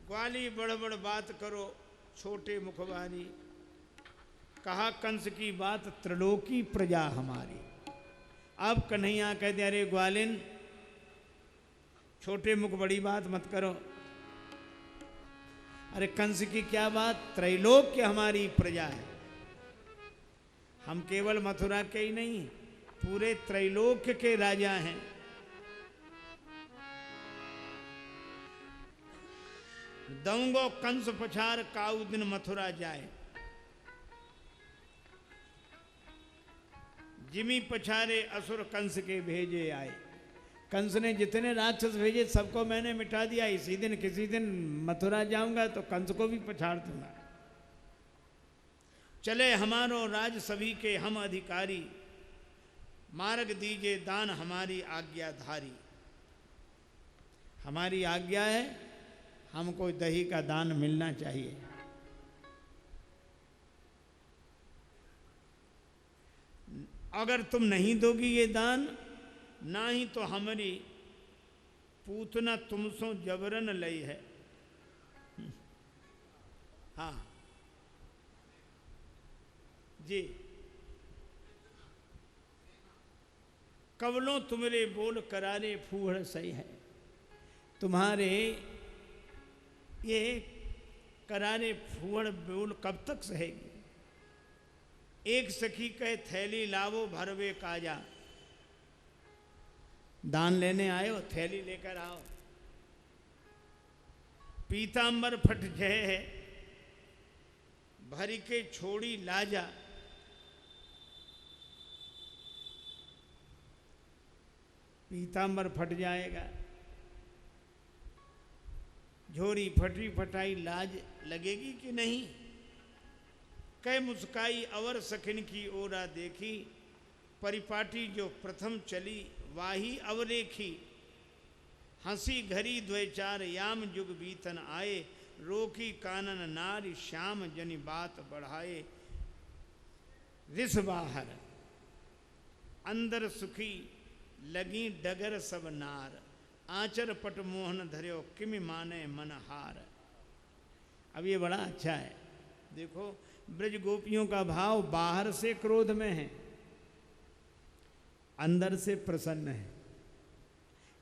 ग्वाली बड़ बड़ बात करो छोटे मुखवारी, कहा कंस की बात त्रिलोकी प्रजा हमारी। अब कन्हैया कहते अरे ग्वालिन छोटे मुख बड़ी बात मत करो। अरे कंस की क्या बात, त्रैलोक्य हमारी प्रजा है। हम केवल मथुरा के ही नहीं, पूरे त्रैलोक्य के राजा हैं। दऊंगो कंस पछार काऊ दिन मथुरा जाए, जिमी पछारे असुर कंस के भेजे आए। कंस ने जितने राक्षस भेजे सबको मैंने मिटा दिया। इसी दिन किसी दिन मथुरा जाऊंगा तो कंस को भी पछाड़ दूंगा। चले हमारो राज सभी के हम अधिकारी, मार्ग दीजिए दान हमारी आज्ञाधारी। हमारी आज्ञा है, हमको दही का दान मिलना चाहिए। अगर तुम नहीं दोगी ये दान, ना ही तो हमारी पूतना तुमसो जबरन लई है। हाँ जी, कवलों तुम्हारे बोल करारे फूहड़ सही है। तुम्हारे ये करारे फूहड़ बोल कब तक सहेगी। एक सखी कहे थैली लावो भरवे काजा, दान लेने आए हो थैली लेकर आओ। पीतांबर फट जय है भरी के छोड़ी लाजा, पीतांबर फट जाएगा। झोरी फटी फटाई लाज लगेगी कि नहीं। कह मुस्काई अवर सखिन की ओरा देखी, परिपाटी जो प्रथम चली वाही अवरेखी। हंसी घरी द्वय चार याम जुग बीतन आए, रोकी कानन नारी श्याम जनि बात बढ़ाए। रिस बाहर अंदर सुखी लगी डगर सब नार, आचर पट मोहन धर्यो किमि माने मन हार। अब ये बड़ा अच्छा है, देखो ब्रज गोपियों का भाव बाहर से क्रोध में है, अंदर से प्रसन्न है।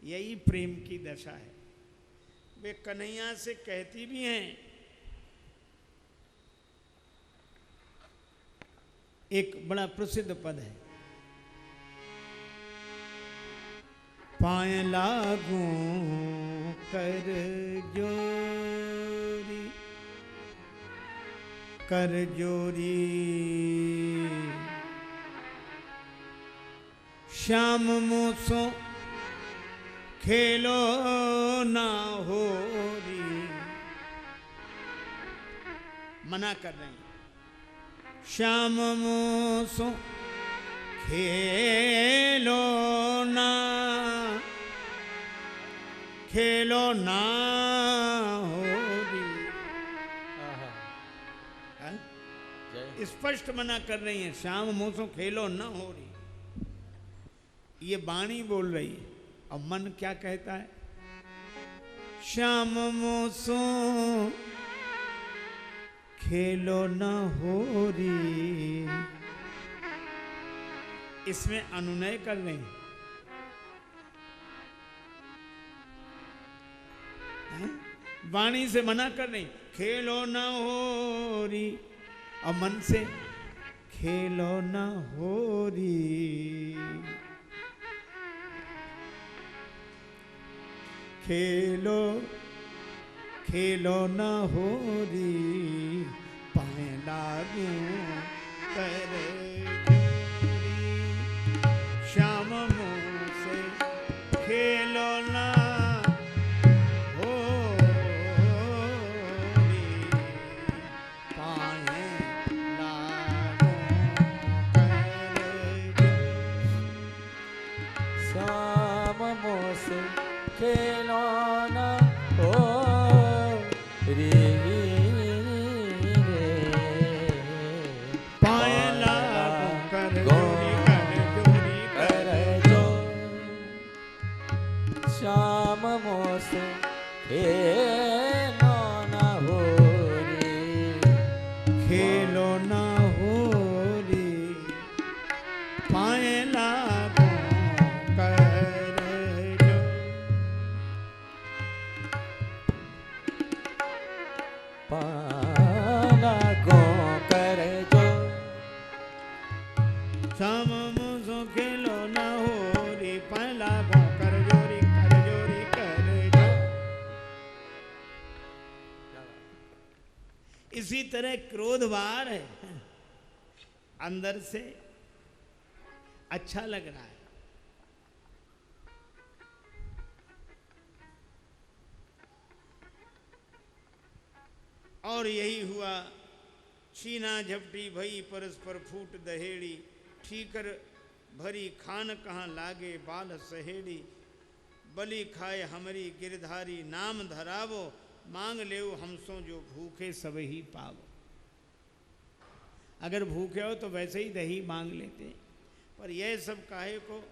यही प्रेम की दशा है। वे कन्हैया से कहती भी हैं, एक बड़ा प्रसिद्ध पद है, पाए लागू कर जोरी कर जोरी, श्याम मूसो खेलो ना होरी। मना कर रहे हैं, श्याम मूसो खेलो ना, खेलो ना होरी। स्पष्ट मना कर रही है, श्याम मूसो खेलो ना होरी। ये वाणी बोल रही है, अब मन क्या कहता है। श्याम मूसो खेलो न होरी, इसमें अनुनय कर रहे हैं। वाणी से मना कर रहे, खेलो न होरी, और मन से खेलो न होरी। खेलो खेलो न होरी, पाए लागू कर जोरी। श्याम मूसे खेलो न खेलो न हो रे, पाए लागू कर जोरी कर जो। श्याम मोस खेलो पाना गो कर जो श्याम मुझो खेलो ना हो रे पहला गो कर जोरी कर जो। इसी तरह क्रोध बाहर है, अंदर से अच्छा लग रहा है। और यही हुआ, छीना झपटी भई परस्पर फूट दहेड़ी, ठीकर भरी खान कहाँ लागे बाल सहेड़ी, बलि खाए हमरी गिरधारी नाम धरावो, मांग लेओ हमसों जो भूखे सब ही पावो। अगर भूखे हो तो वैसे ही दही मांग लेते, पर यह सब काहे को?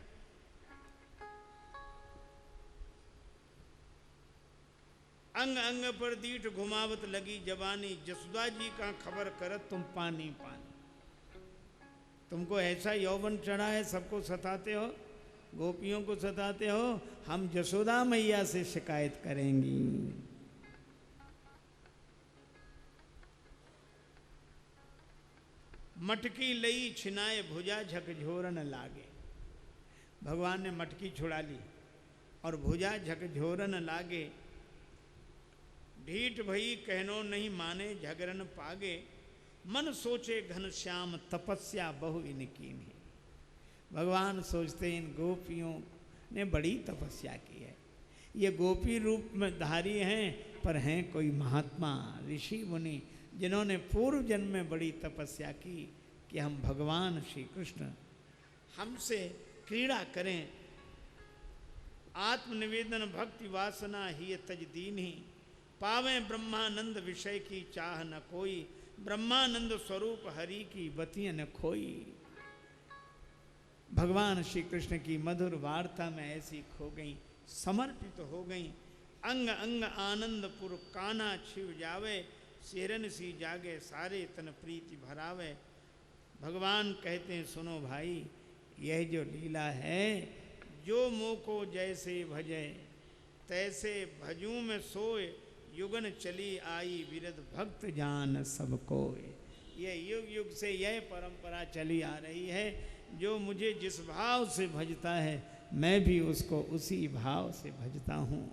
अंग अंग पर दीठ घुमावत लगी जवानी, जसुदा जी का खबर करत तुम पानी पानी। तुमको ऐसा यौवन चढ़ा है, सबको सताते हो, गोपियों को सताते हो, हम जसोदा मैया से शिकायत करेंगी। मटकी लई छिनाए भुजा झकझोरन लागे। भगवान ने मटकी छुड़ा ली और भुजा झकझोरन लागे। ढीठ भई कहनो नहीं माने झगरन पागे, मन सोचे घन श्याम तपस्या बहु इनकी नहीं। भगवान सोचते इन गोपियों ने बड़ी तपस्या की है, ये गोपी रूप में धारी हैं, पर हैं कोई महात्मा ऋषि मुनि जिन्होंने पूर्व जन्म में बड़ी तपस्या की कि हम भगवान श्री कृष्ण हमसे क्रीड़ा करें। आत्मनिवेदन भक्ति वासना ही तज दीन ही, पावे ब्रह्मानंद विषय की चाह न कोई, ब्रह्मानंद स्वरूप हरि की बतिय न खोई। भगवान श्री कृष्ण की मधुर वार्ता में ऐसी खो गई, समर्पित हो गई। अंग अंग आनंदपुर काना छिव जावे, सेरन सी जागे सारे तन प्रीति भरावे। भगवान कहते हैं सुनो भाई, यह जो लीला है, जो मुँह को जैसे भजे तैसे भजूं में सोए, युगन चली आई विरध भक्त जान सबको। ये युग युग से यह परंपरा चली आ रही है, जो मुझे जिस भाव से भजता है मैं भी उसको उसी भाव से भजता हूँ।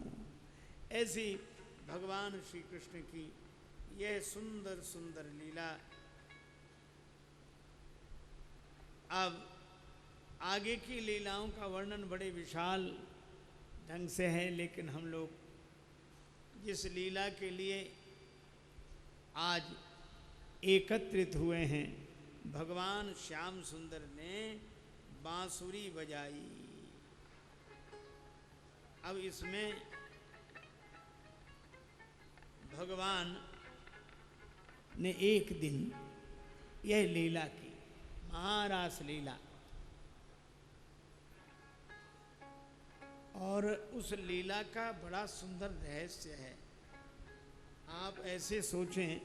ऐसी भगवान श्री कृष्ण की यह सुंदर सुंदर लीला। अब आगे की लीलाओं का वर्णन बड़े विशाल ढंग से है, लेकिन हम लोग जिस लीला के लिए आज एकत्रित हुए हैं, भगवान श्याम सुंदर ने बांसुरी बजाई। अब इसमें भगवान ने एक दिन यह लीला की, महारास लीला, और उस लीला का बड़ा सुंदर रहस्य है। आप ऐसे सोचें,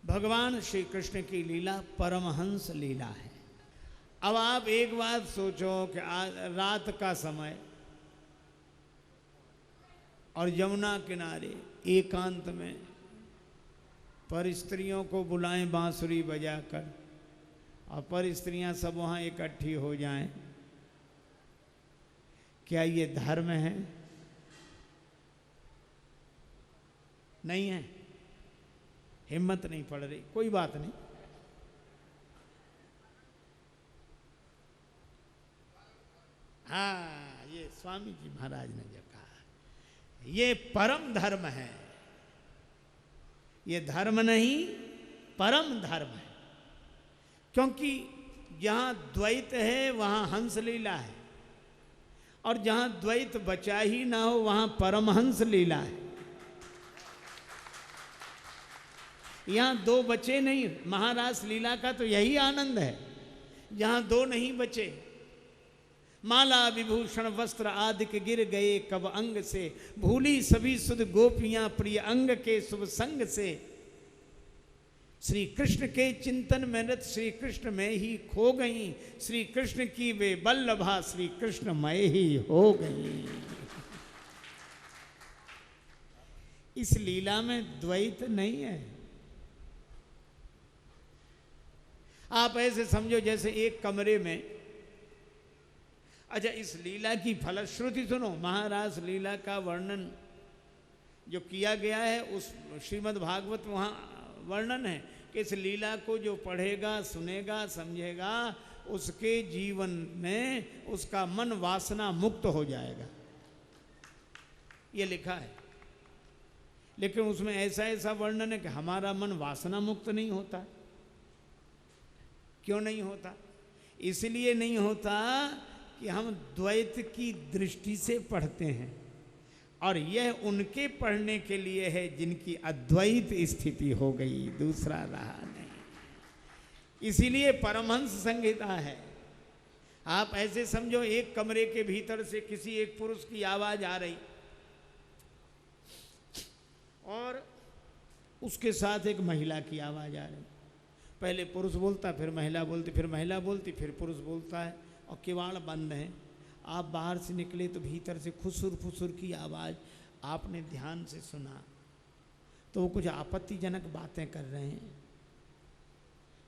भगवान श्री कृष्ण की लीला परमहंस लीला है। अब आप एक बात सोचो कि रात का समय और यमुना किनारे एकांत में पर स्त्रियों को बुलाएं बांसुरी बजाकर, और पर स्त्रियां सब वहाँ इकट्ठी हो जाएं। क्या ये धर्म है? नहीं है, हिम्मत नहीं पड़ रही, कोई बात नहीं। हाँ, ये स्वामी जी महाराज ने जो कहा, ये परम धर्म है। ये धर्म नहीं, परम धर्म है। क्योंकि जहाँ द्वैत है वहाँ हंस लीला है, और जहाँ द्वैत बचा ही ना हो वहाँ परमहंस लीला है। यहाँ दो बचे नहीं, महारास लीला का तो यही आनंद है, जहाँ दो नहीं बचे। माला विभूषण वस्त्र आदि के गिर गए कब अंग से, भूली सभी सुध गोपियां प्रिय अंग के शुभ संग से। श्री कृष्ण के चिंतन में रत श्री कृष्ण में ही खो गई, श्री कृष्ण की वे बल्लभा श्री कृष्ण मय ही हो गई। इस लीला में द्वैत नहीं है। आप ऐसे समझो जैसे एक कमरे में, अच्छा इस लीला की फलश्रुति सुनो। महारास लीला का वर्णन जो किया गया है उस श्रीमद् भागवत वहाँ वर्णन है कि इस लीला को जो पढ़ेगा, सुनेगा, समझेगा, उसके जीवन में उसका मन वासना मुक्त हो जाएगा, ये लिखा है। लेकिन उसमें ऐसा ऐसा वर्णन है कि हमारा मन वासना मुक्त नहीं होता। क्यों नहीं होता? इसलिए नहीं होता कि हम द्वैत की दृष्टि से पढ़ते हैं, और यह उनके पढ़ने के लिए है जिनकी अद्वैत स्थिति हो गई, दूसरा रहा नहीं। इसीलिए परमहंस संहिता है। आप ऐसे समझो एक कमरे के भीतर से किसी एक पुरुष की आवाज आ रही और उसके साथ एक महिला की आवाज आ रही। पहले पुरुष बोलता, फिर महिला बोलती, फिर महिला बोलती, फिर पुरुष बोलता है, और किवाड़ बंद है। आप बाहर से निकले तो भीतर से खुसुर फुसुर की आवाज़ आपने ध्यान से सुना, तो वो कुछ आपत्तिजनक बातें कर रहे हैं।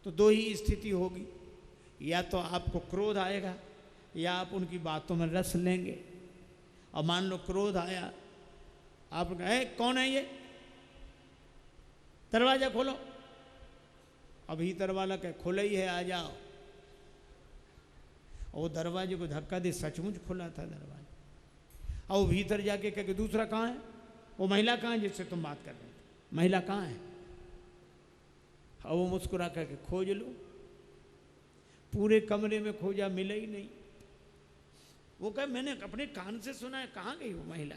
तो दो ही स्थिति होगी, या तो आपको क्रोध आएगा या आप उनकी बातों में रस लेंगे। और मान लो क्रोध आया, आप कहे कौन है ये, दरवाजा खोलो। अब भीतर वाला कहे खुला ही है, आ जाओ। और वो दरवाजे को धक्का दे, सचमुच खुला था दरवाजा। और वो भीतर जाके कहे कि दूसरा कहाँ है, वो महिला कहाँ है जिससे तुम बात कर रहे थे, महिला कहाँ है? और वो मुस्कुरा करके खोज लो, पूरे कमरे में खोजा, मिला ही नहीं। वो कहे मैंने अपने कान से सुना है, कहाँ गई वो महिला?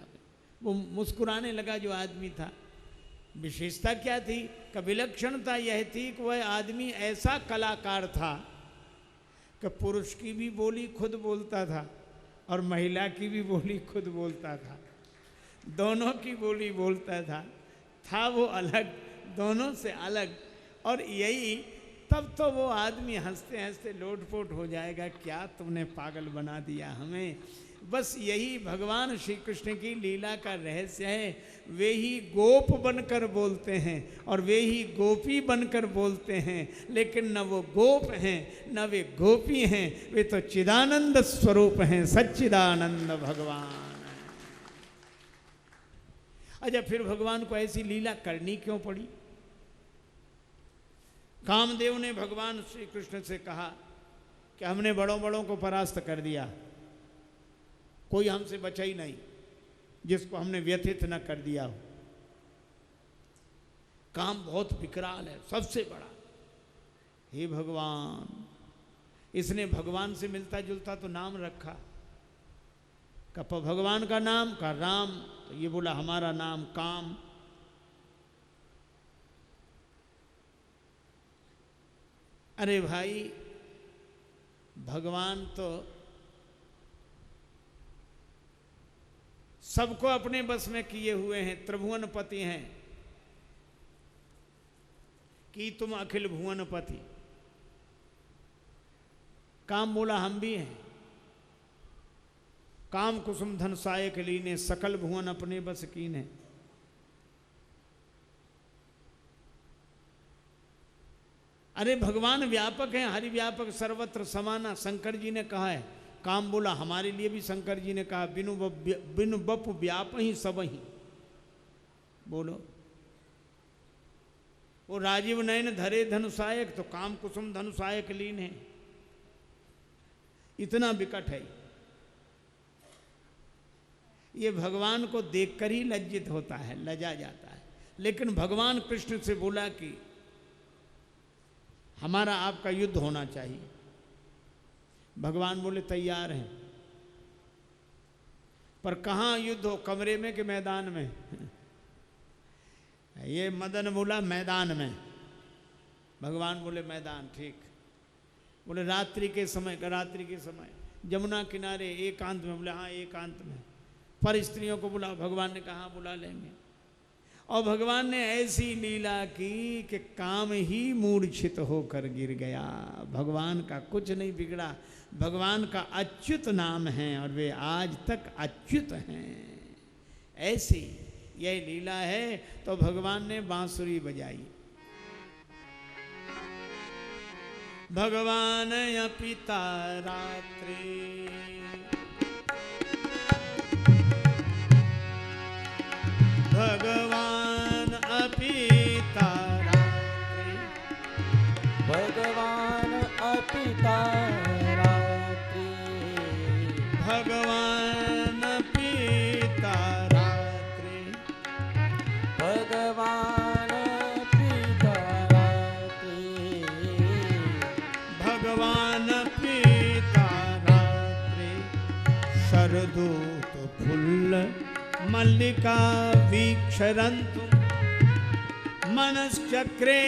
वो मुस्कुराने लगा जो आदमी था। विशेषता क्या थी? कि विलक्षणता यह थी कि वह आदमी ऐसा कलाकार था कि पुरुष की भी बोली खुद बोलता था और महिला की भी बोली खुद बोलता था, दोनों की बोली बोलता था वो अलग, दोनों से अलग। और यही तब तो वो आदमी हंसते हंसते लोटपोट हो जाएगा, क्या तुमने पागल बना दिया हमें। बस यही भगवान श्री कृष्ण की लीला का रहस्य है। वे ही गोप बनकर बोलते हैं और वे ही गोपी बनकर बोलते हैं, लेकिन न वो गोप हैं न वे गोपी हैं, वे तो चिदानंद स्वरूप हैं, सच्चिदानंद भगवान। अच्छा, फिर भगवान को ऐसी लीला करनी क्यों पड़ी? कामदेव ने भगवान श्री कृष्ण से कहा कि हमने बड़ों बड़ों को परास्त कर दिया, कोई हमसे बचा ही नहीं जिसको हमने व्यथित न कर दिया हो। काम बहुत विकराल है, सबसे बड़ा। हे भगवान, इसने भगवान से मिलता जुलता तो नाम रखा, कप भगवान का नाम का राम, तो ये बोला हमारा नाम काम। अरे भाई, भगवान तो सबको अपने बस में किए हुए हैं, त्रिभुवनपति हैं। कि तुम अखिल भुवनपति। काम बोला हम भी हैं। काम कुसुम धन सायक लीने, सकल भुवन अपने बस कीने। अरे भगवान व्यापक हैं, हरि व्यापक सर्वत्र समाना, शंकर जी ने कहा है। काम बोला हमारे लिए भी शंकर जी ने कहा, बिनु बप व्याप ही सब ही। बोलो, वो राजीव नयन धरे धनुषायक, तो काम कुसुम धनुषायक लीन है। इतना विकट है ये, भगवान को देखकर ही लज्जित होता है, लजा जाता है। लेकिन भगवान कृष्ण से बोला कि हमारा आपका युद्ध होना चाहिए। भगवान बोले तैयार हैं, पर कहाँ युद्ध हो, कमरे में कि मैदान में? ये मदन बोला मैदान में। भगवान बोले मैदान, ठीक। बोले रात्रि के समय, रात्रि के समय जमुना किनारे एकांत में? बोले हाँ एकांत में। पर स्त्रियों को बुला, भगवान ने कहा बुला लेंगे। और भगवान ने ऐसी लीला की कि काम ही मूर्छित होकर गिर गया। भगवान का कुछ नहीं बिगड़ा, भगवान का अच्युत नाम है और वे आज तक अच्युत हैं। ऐसी यह लीला है। तो भगवान ने बांसुरी बजाई। भगवान अपिता रात्रि, भगवान अपिता रात्रि, भगवान अपिता रात्रि, भगवान अपिता रात्रि, भगवान अपिता रात्रि, भगवान अपिता रात्रि, शरदूत फुल्ल मल्लिका वीक्षरन्तु मनश्चक्रे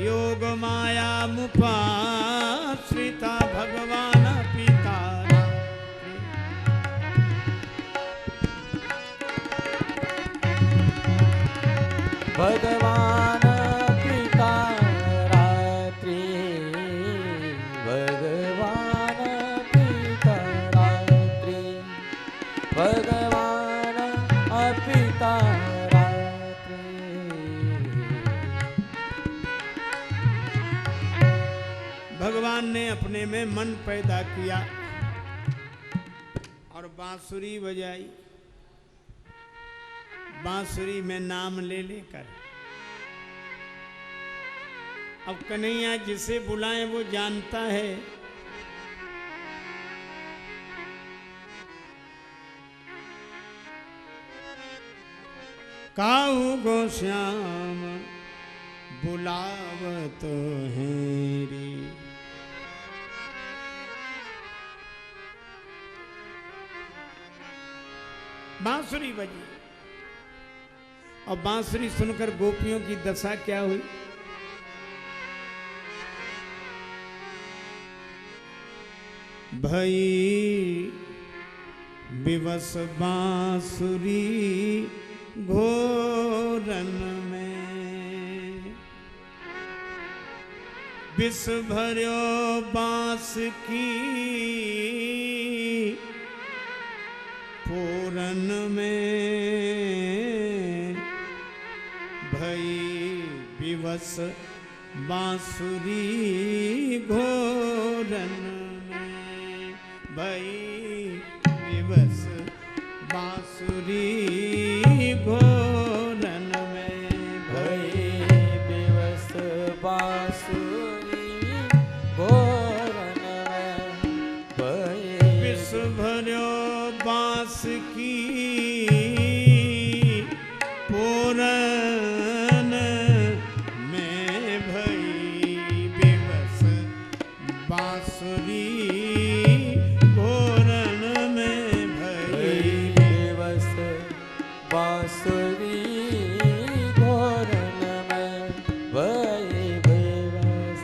योग माया मुपाश्रिता भगवान पिता रात्रि। भगवान पिता रात्रि, भगवान पिता रात्रि, भगवान अपिता रात्रि। भगवान ने अपने में मन पैदा किया और बांसुरी बजाई। बांसुरी में नाम ले लेकर अब कन्हैया जिसे बुलाएं वो जानता है। काऊ गो श्याम बुलावत है रे। बांसुरी बजी और बांसुरी सुनकर गोपियों की दशा क्या हुई। भई विवश बांसुरी घोरन में, विष भर्यो बांस की पूरन में। भई विवश बांसुरी घोरन में, भई विवश बांसुरी घोरन में, भई विवश बांसुरी घोरन में, भई विष भर्यो बांस की पूरन में, भई विवश बांसुरी घोरन में, भई विवश बांसुरी घोरन में, भई विवश।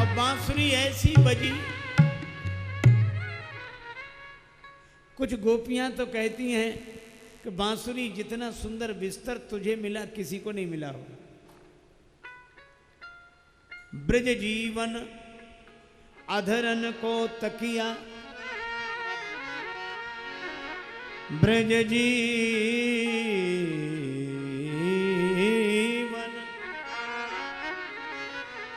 अब बांसुरी ऐसी बजी, कुछ गोपियां तो कहती हैं कि बांसुरी जितना सुंदर बिस्तर तुझे मिला किसी को नहीं मिला होगा। ब्रज जीवन अधरन को तकिया, ब्रज जीवन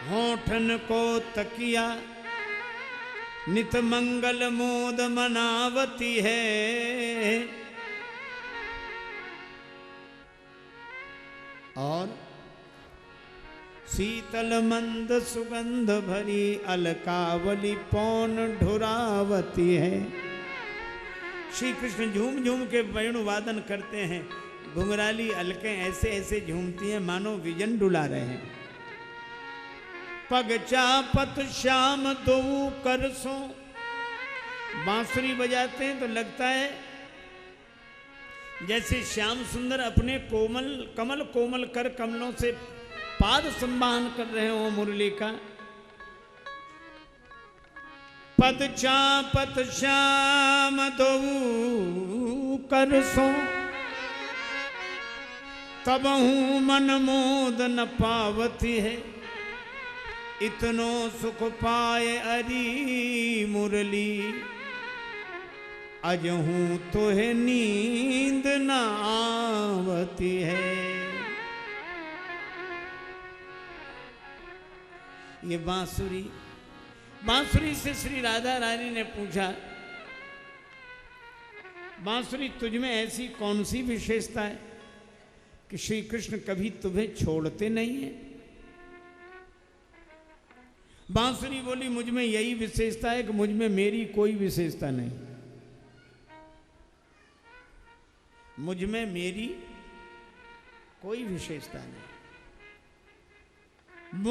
होठन को तकिया, नित मंगल मोद मनावती है। और शीतल मंद सुगंध भरी अलकावली पौन ढुरावती है। श्री कृष्ण झूम झूम के वेणु वादन करते हैं। घुंघराली अलकें ऐसे ऐसे झूमती हैं मानो विजन डुला रहे हैं। पग चापत श्याम दो करसों, बांसुरी बजाते हैं तो लगता है जैसे श्याम सुंदर अपने कोमल कमल कोमल कर कमलों से पाद संवाहन कर रहे हो मुरली का। पद चापत श्याम दो कर सो तब हूँ मन मोद न पावती है, इतनो सुख पाए अरी मुरली, अजहूँ तो है नींद न आवती है। ये बांसुरी से श्री राधा रानी ने पूछा, बांसुरी तुझ में ऐसी कौन सी विशेषता है कि श्री कृष्ण कभी तुम्हें छोड़ते नहीं है? बांसुरी बोली, मुझ में यही विशेषता है कि मुझ में मेरी कोई विशेषता नहीं, मुझ में मेरी कोई विशेषता नहीं,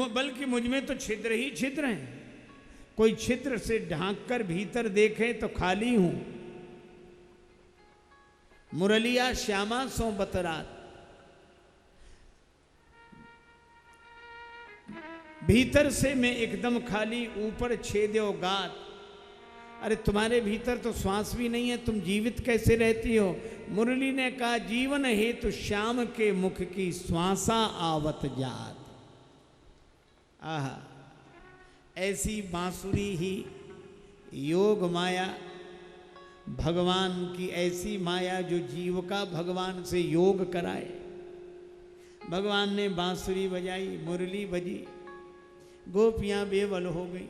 बल्कि मुझ में तो छिद्र ही छिद्र हैं। कोई छिद्र से ढांक कर भीतर देखे तो खाली हूं। मुरलिया श्यामा सो बतरात, भीतर से मैं एकदम खाली, ऊपर छेद्यो गात। अरे तुम्हारे भीतर तो श्वास भी नहीं है, तुम जीवित कैसे रहती हो? मुरली ने कहा, जीवन हेतु श्याम के मुख की श्वासा आवत जात। आहा, ऐसी बांसुरी ही योग माया, भगवान की ऐसी माया जो जीव का भगवान से योग कराए। भगवान ने बांसुरी बजाई, मुरली बजी, गोपियां बेवल हो गई।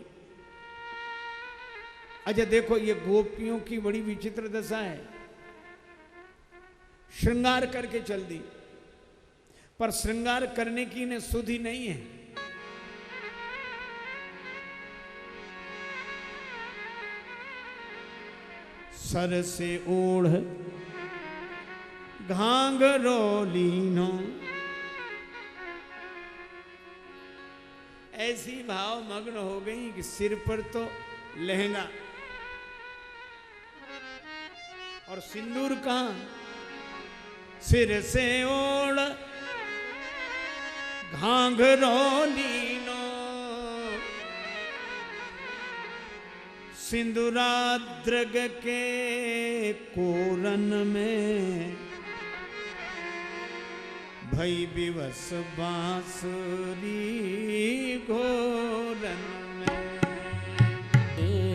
अच्छा देखो, ये गोपियों की बड़ी विचित्र दशा है। श्रृंगार करके चल दी, पर श्रृंगार करने की इन्हें सुधि नहीं है। सर से ओढ़ घांघरो लीनो, ऐसी भाव मग्न हो गई कि सिर पर तो लहंगा और सिंदूर कहां, सिर से ओढ़ घांघरो लीनो, सिंदूराद्रग के कोरन में, भई विवश बांसुरी घोरन में,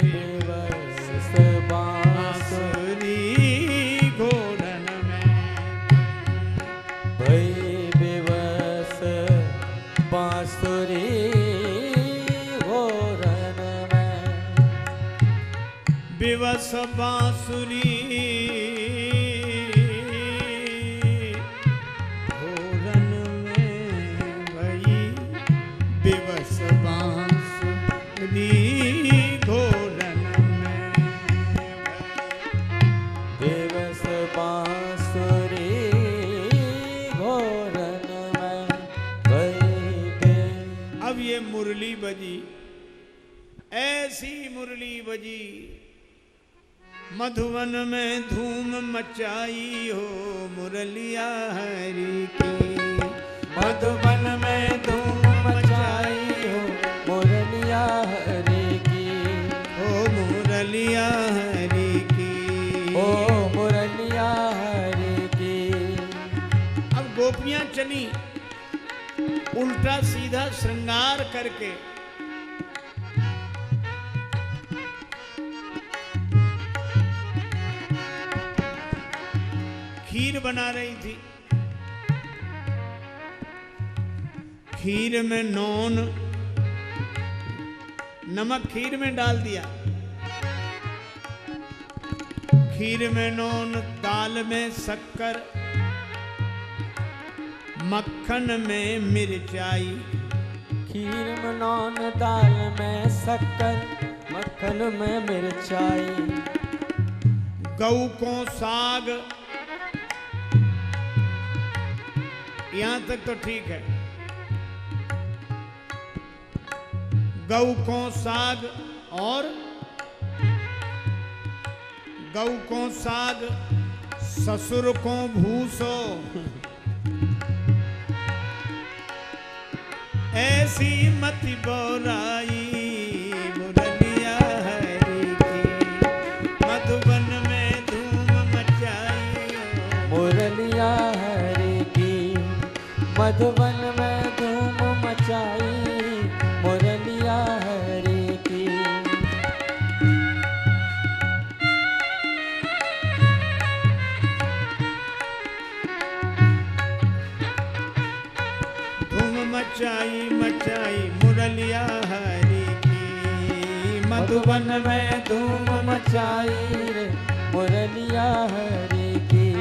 विवश बांसुरी घोरन में, भई विवश बांसुरी घोरन में, विवश बांसुरी मुरली बजी, ऐसी मुरली बजी, मधुवन में धूम मचाई हो मुरलिया हरि की। मधुवन में धूम मचाई हो मुरलिया हरि की, ओ मुरलिया हरि की, ओ मुरलिया हरि की। अब गोपियां चली उल्टा सीधा श्रृंगार करके। खीर बना रही थी, खीर में नौन, नमक खीर में डाल दिया, खीर में नौन, दाल में शक्कर, मक्खन में मिर्चाई। खीर में नौन, दाल में शक्कर, मक्खन में मिर्चाई। गऊ को साग, यहां तक तो ठीक है। गऊ को साग और गऊ को साग, ससुर को भूसो, ऐसी मति बोराई मुरलिया हरि की। मधुबन में धूम मचाई मधुबन में धूम मचाई मुरलिया हरि की। धूम मचाई मचाई मुरलिया हरि की। मधुबन में धूम मचाई रे मुरलिया हरि की।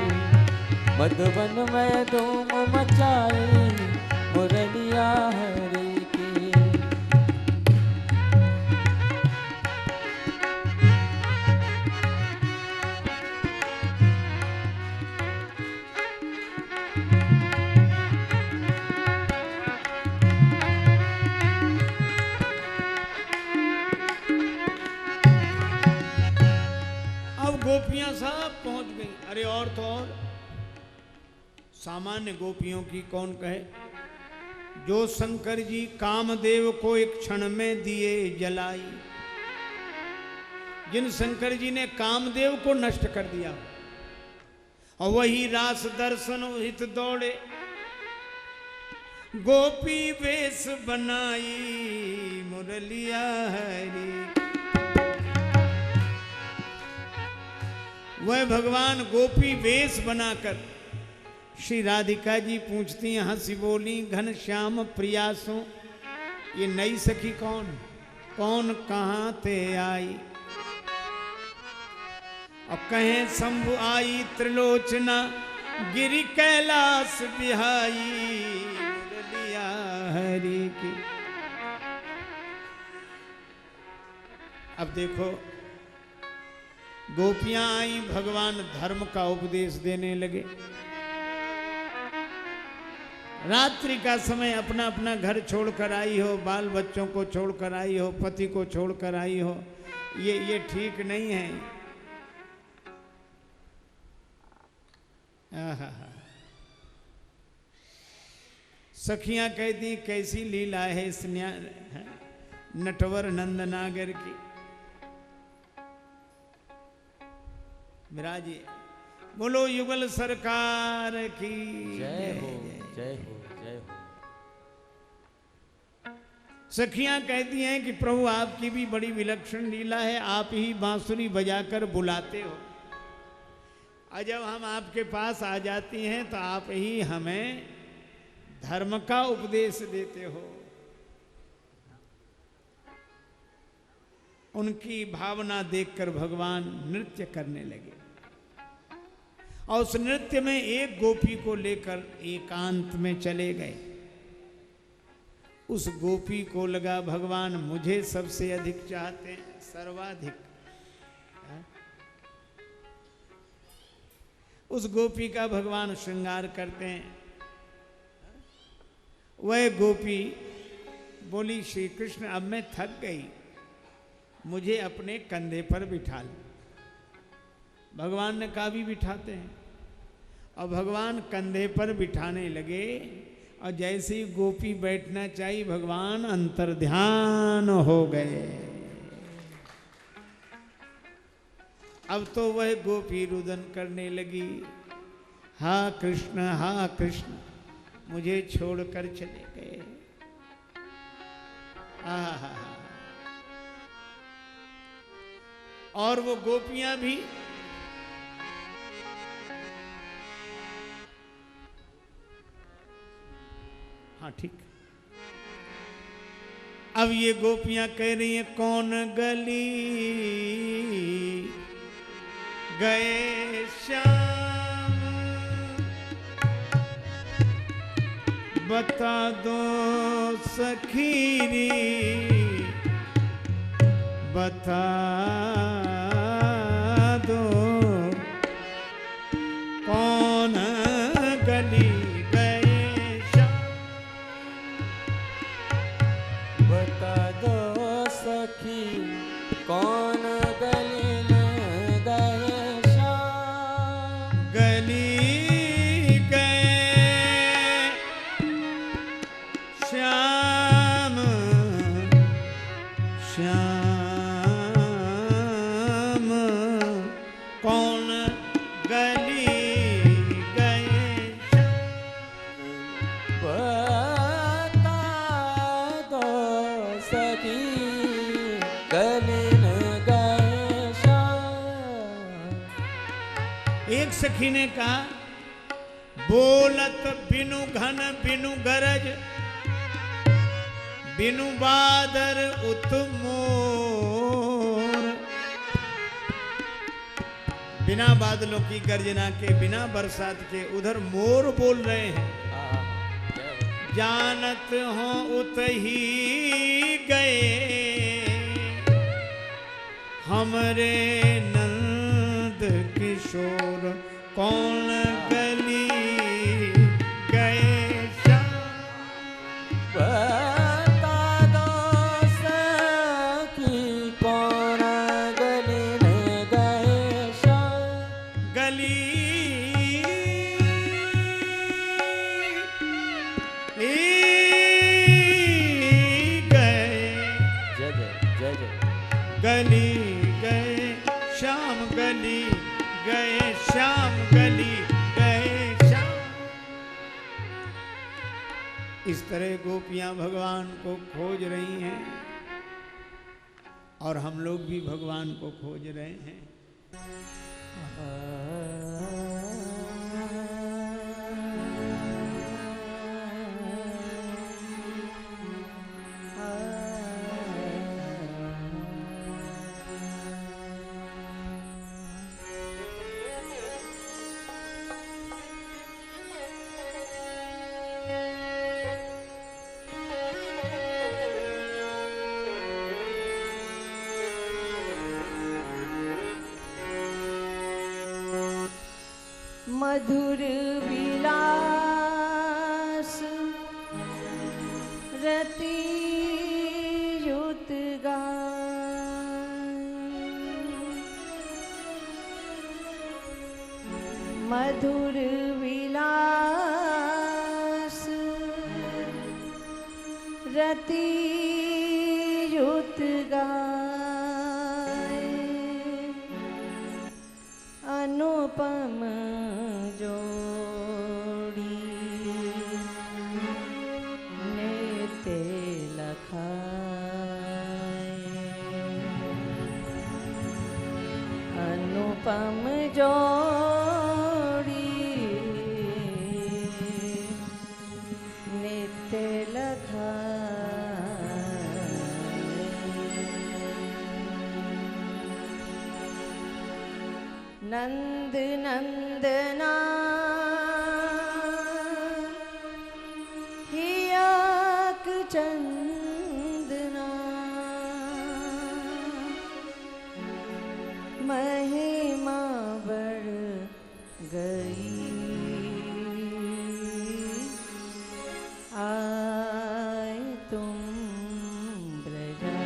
मधुबन में धूम मचाई मुरलिया हरि की। अब गोपियां सब पहुंच गई। अरे और तो और, सामान्य गोपियों की कौन कहे, जो शंकर जी कामदेव को एक क्षण में दिए जलाई, जिन शंकर जी ने कामदेव को नष्ट कर दिया, और वही रास दर्शन हित दौड़े, गोपी वेश बनाई मुरलिया हरि। वह भगवान गोपी वेश बनाकर, श्री राधिका जी पूछती हैं हंसी बोली, घनश्याम प्रियासों ये नई सखी कौन, कौन कहाँ ते आई। और कहें शंभु आई त्रिलोचना, गिरि कैलाश बिहाई मुरलिया हरि की। अब देखो, गोपियां आई, भगवान धर्म का उपदेश देने लगे। रात्रि का समय अपना अपना घर छोड़कर आई हो, बाल बच्चों को छोड़कर आई हो, पति को छोड़कर आई हो, ये ठीक नहीं है। आहा, सखियां कहती कैसी लीला है इस नटवर नंदनागर की। विराजी बोलो युगल सरकार की जय हो, जय हो, जय हो। सखियां कहती हैं कि प्रभु आपकी भी बड़ी विलक्षण लीला है, आप ही बांसुरी बजाकर बुलाते हो, और जब हम आपके पास आ जाती हैं तो आप ही हमें धर्म का उपदेश देते हो। उनकी भावना देखकर भगवान नृत्य करने लगे, और उस नृत्य में एक गोपी को लेकर एकांत में चले गए। उस गोपी को लगा भगवान मुझे सबसे अधिक चाहते हैं, सर्वाधिक। उस गोपी का भगवान श्रृंगार करते हैं। वह गोपी बोली, श्री कृष्ण अब मैं थक गई, मुझे अपने कंधे पर बिठा लो। भगवान ने कहा भी बिठाते हैं, और भगवान कंधे पर बिठाने लगे, और जैसे ही गोपी बैठना चाहिए भगवान अंतर्ध्यान हो गए। अब तो वह गोपी रुदन करने लगी, हा कृष्ण मुझे छोड़कर चले गए। आहा, और वो गोपियां भी हाँ ठीक। अब ये गोपियां कह रही हैं कौन गली गए श्याम, बता दो सखीरी बता दो कौन गली गए श्याम, बता दो सखी कौन गली में गए श्याम। गली गए श्याम श्याम कौन गली गए बता दो सखी गलिन गए श्याम। एक सखी ने कहा, बोलत बिनु घन बिनु गरज, बिनु बादर उत्मोर। बिना बादलों की गर्जना के, बिना बरसात के उधर मोर बोल रहे हैं। जानत हो उत ही गए हमरे नंद किशोर, कौन गली गए श्याम। बता दो सखी कौन गली में गए श्याम। गली गए, जय जय जय जय। गली गए श्याम, गली गए श्याम, गली गए श्याम। इस तरह गोपियां भगवान को खोज रही हैं और हम लोग भी भगवान को खोज रहे हैं। मधुर विलास रति युत गाय, मधुर विलास रति युत गाय, अनुपम जोड़ी नेते लखाए, अनुपम जोड़ी नित्य लखाए। नंद नंदना हियाक चंदना, महिमा बढ़ गई आए तुम ब्रजा।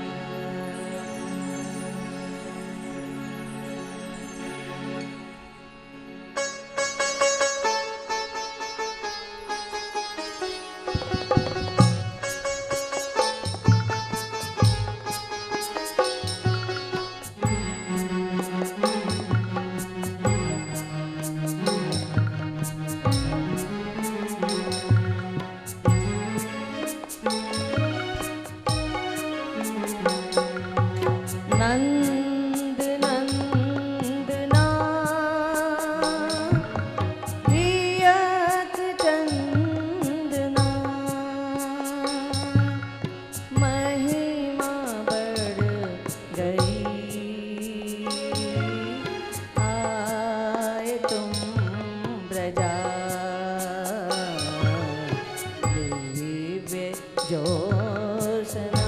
नंद नंदना हियक चंदना, महिमा बढ़ गई आए तुम ब्रजा। दिव्य ज्योत्सना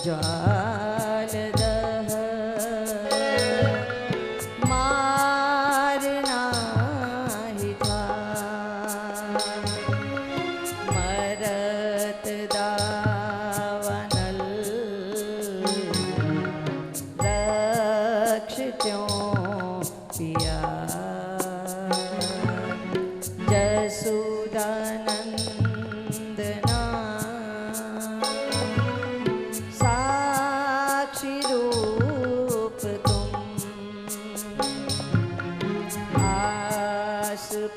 ज्वालदह मारना ही था मरत दावानल रक्ष क्यों पिया जसुदानंदना साक्षी रूप तुम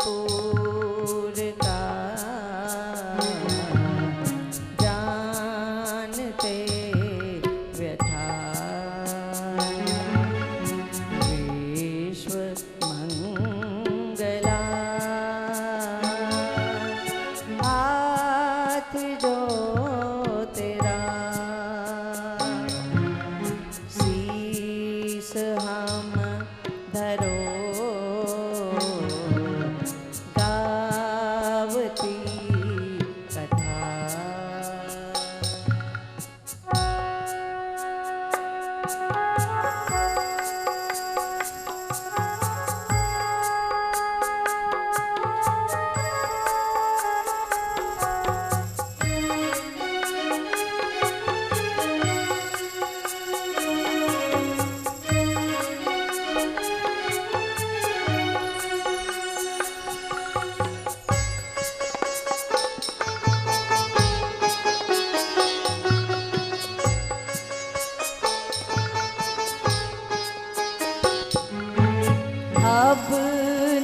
आसपुर का जानते व्यथा विश्व मंगला हाथ जो तेरा शीस हम धरो गावती कथा अब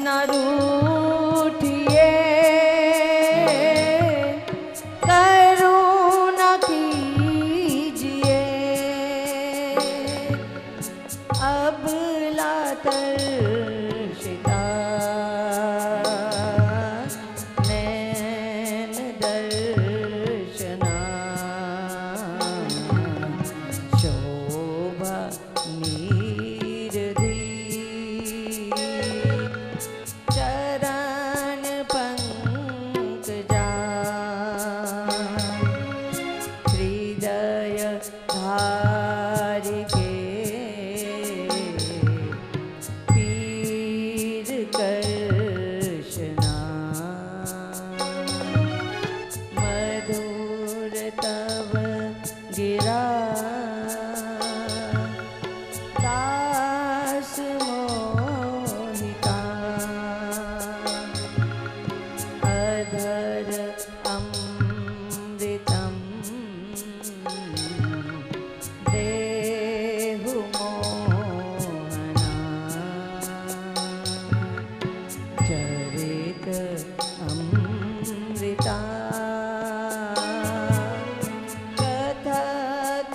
न रूठिए करुणा कीजिए अब लातर्षिता नैन दर्शना शोभा नीरधी चरण पंकजा हृदय धारिके पीर कर्षना मधुर तव गिरा दास मोहिता अधर अमृतम देहु मोहना चरित अमृता कथक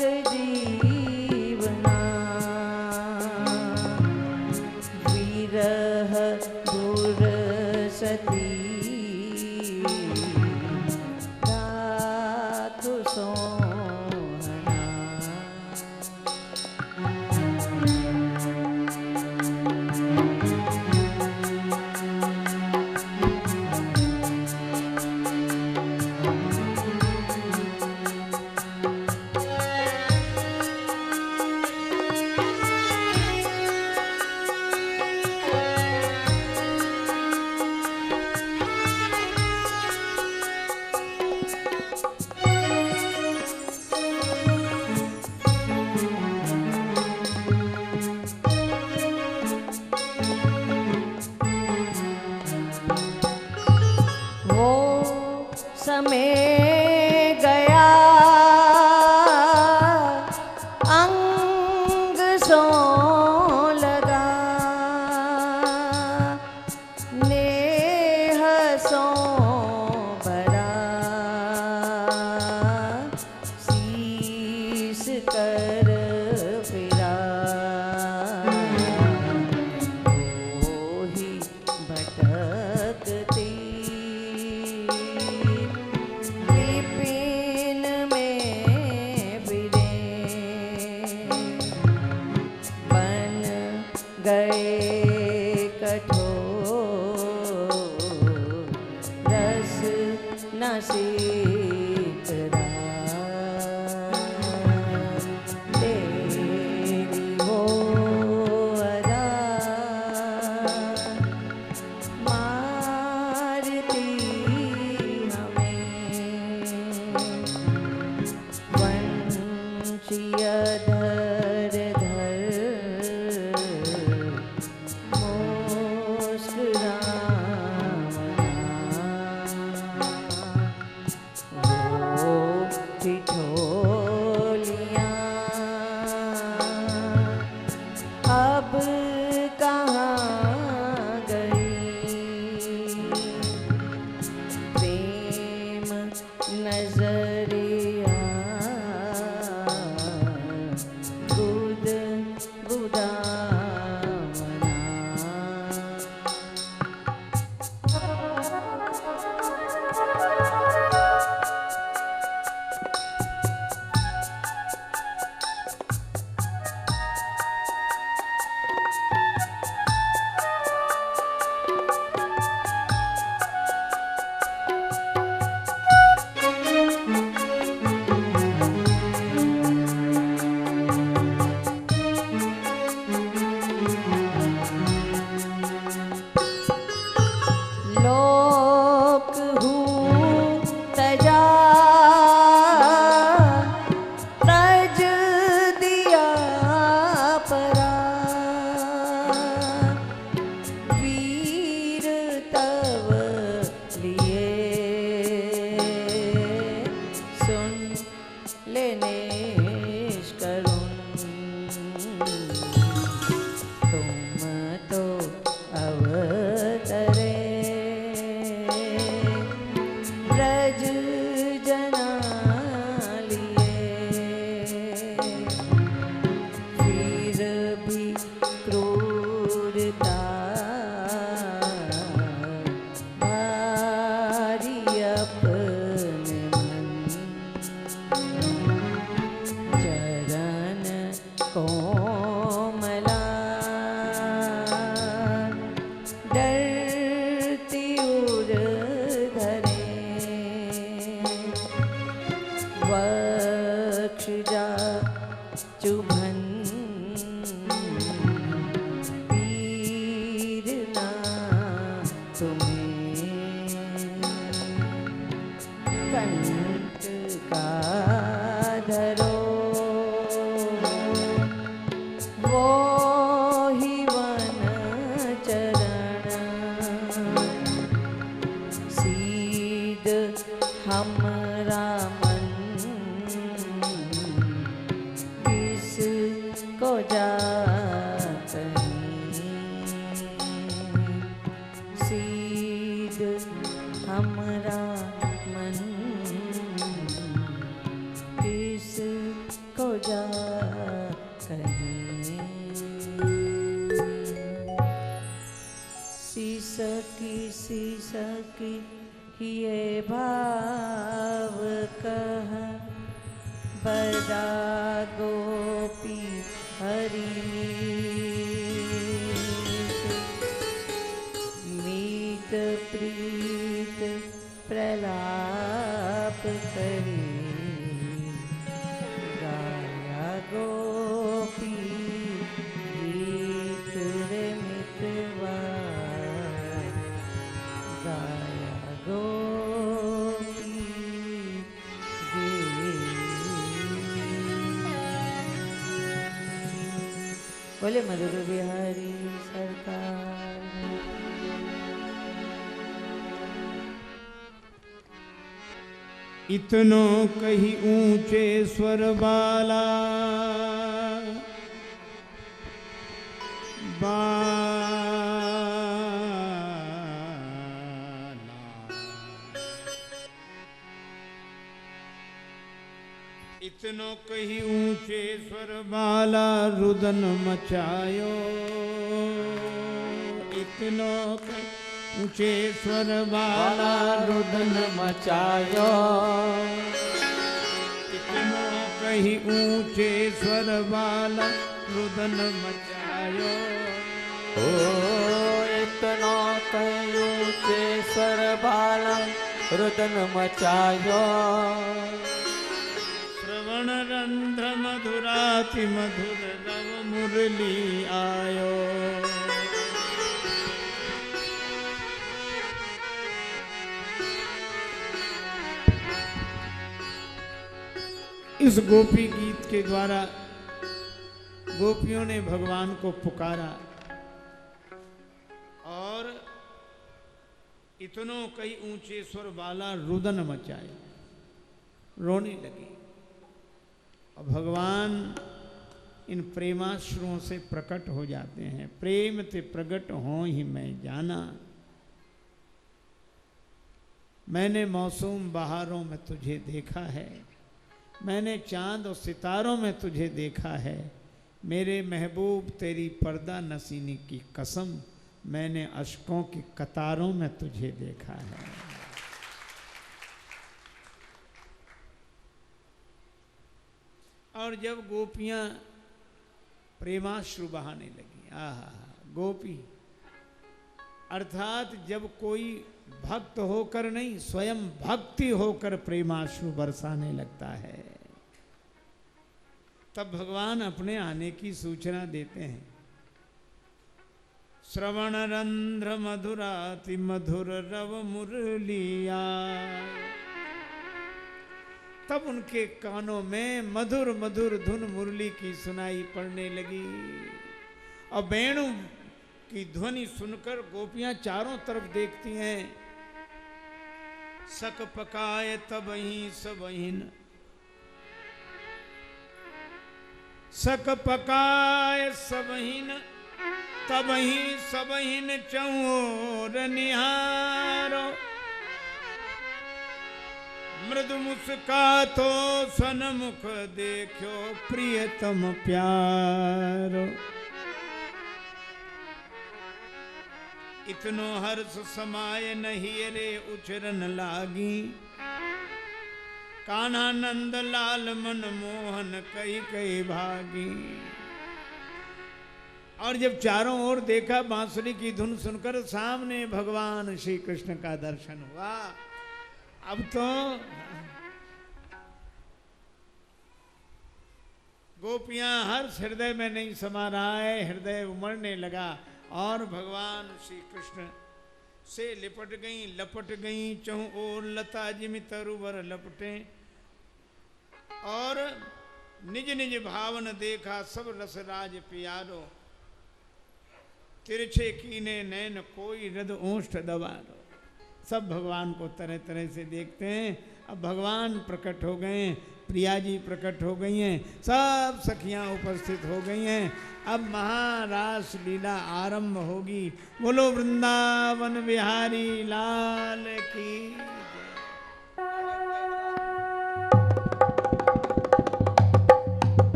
लेने करूं तुम तो अवतरे ब्रज जना लिए फिर भी क्रूरता भारी अपने मन चरण कोमला डरती उर धरे वक्षजा चुभन पीरना तुम्हें कंठ का धरो वो ही वन चरण सीध हमरा मन किस को जा सीध हमरा मन किस को जा कहीं सीसकी ये भाव कह बड़ा गोपी हरि मीत प्रीत प्रलाप करी गाया गोपी गीत रे मितवा गाया गोपी गीत। बोले मधुर बिहारी सरकार। इतनो कही ऊंचे स्वर बाला इतनो कही ऊंचे स्वर बाला रुदन मचायो इतनो ऊंचे स्वर बाला रुदन मचायो इतनो कही ऊंचे स्वर बाला रुदन मचायो ओ इतना कहीं ऊंचे स्वर बाला रुदन मचायो श्रवण रंध्र मधुराति मधुर रव मुरली आयो इस गोपी गीत के द्वारा गोपियों ने भगवान को पुकारा और इतनों कई ऊंचे स्वर वाला रुदन मचाए रोने लगी और भगवान इन प्रेमाश्रुओं से प्रकट हो जाते हैं। प्रेम ते प्रकट हो ही मैं जाना मैंने मौसम बहारों में तुझे देखा है मैंने चांद और सितारों में तुझे देखा है मेरे महबूब तेरी पर्दा नसीनी की कसम मैंने अश्कों की कतारों में तुझे देखा है। और जब गोपियां प्रेमाश्रु बहाने लगी आहा गोपी अर्थात जब कोई भक्त होकर नहीं स्वयं भक्ति होकर प्रेमाश्रु बरसाने लगता है तब भगवान अपने आने की सूचना देते हैं। श्रवण रंध्र मधुराति मधुर रव मुरलिया तब उनके कानों में मधुर मधुर धुन मुरली की सुनाई पड़ने लगी और वेणु की ध्वनि सुनकर गोपियां चारों तरफ देखती हैं। सक पकाए तब ही सबहिन सक पकाय सबहिन तबही सबहिन चौर निहारो मृदु मुस्कातो सन्मुख देखो प्रियतम प्यारो इतनो हर्ष समाय नहीं रे उचरन लागी कान्हा नंद लाल मन मोहन कई कई भागी। और जब चारों ओर देखा बांसुरी की धुन सुनकर सामने भगवान श्री कृष्ण का दर्शन हुआ। अब तो गोपियां हर्ष हृदय में नहीं समा रहा है, हृदय उमड़ने लगा और भगवान श्री कृष्ण से लिपट गई लपट गई चहु ओर लता जिमि तरुवर लपटे और निज निज भावन देखा सब रसराज पियारो तिरछे कीने नैन कोई हृद ओष्ठ दबारो। सब भगवान को तरह तरह से देखते हैं। अब भगवान प्रकट हो गए, प्रिया जी प्रकट हो गई हैं, सब सखियां उपस्थित हो गई हैं। अब महारास लीला आरंभ होगी। बोलो वृंदावन बिहारी लाल की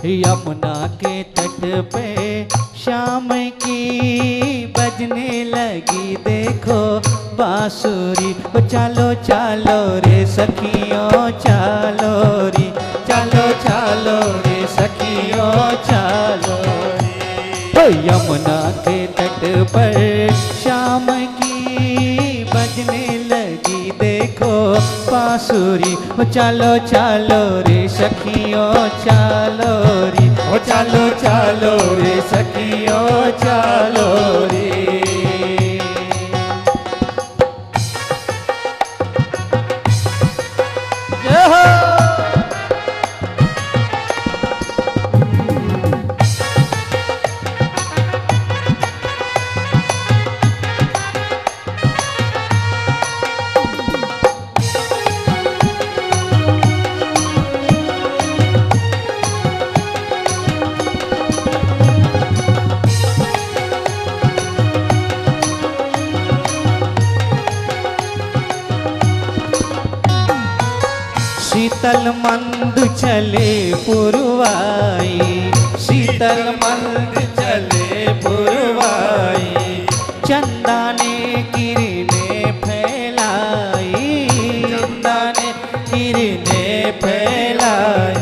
यमुना के तट पे शाम की बजने लगी देखो बांसुरी। ओ चालो चालो रे सखियों चालो रे, चालो चालो रे सखियों चालो रे। ओ यमुना के तट पर शाम की बजने लगी देखो बांसुरी। ओ चालो चालो रे सखियों चालो रे, ओ चालो चालो रे सखियों चालो रे। शीतल मंद चले पुरवाई, शीतल मंद चले पुरवाई। चंदा ने किरणें फैलाई, चंदा ने किरणें फैलाई।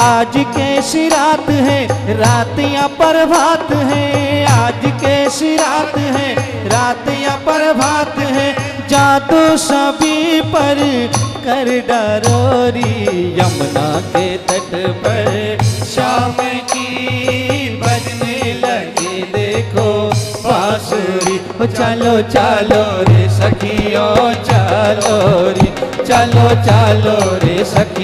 आज कैसी रात है, रात या प्रभात है। आज कैसी रात है, रात या प्रभात है। जादू सभी पर कर डरोरी। यमुना के तट पर शाम की बजने लगी देखो बांसुरी। ओ चालो चालो रे सखियों चालो रे, चालो चालो रे सखियों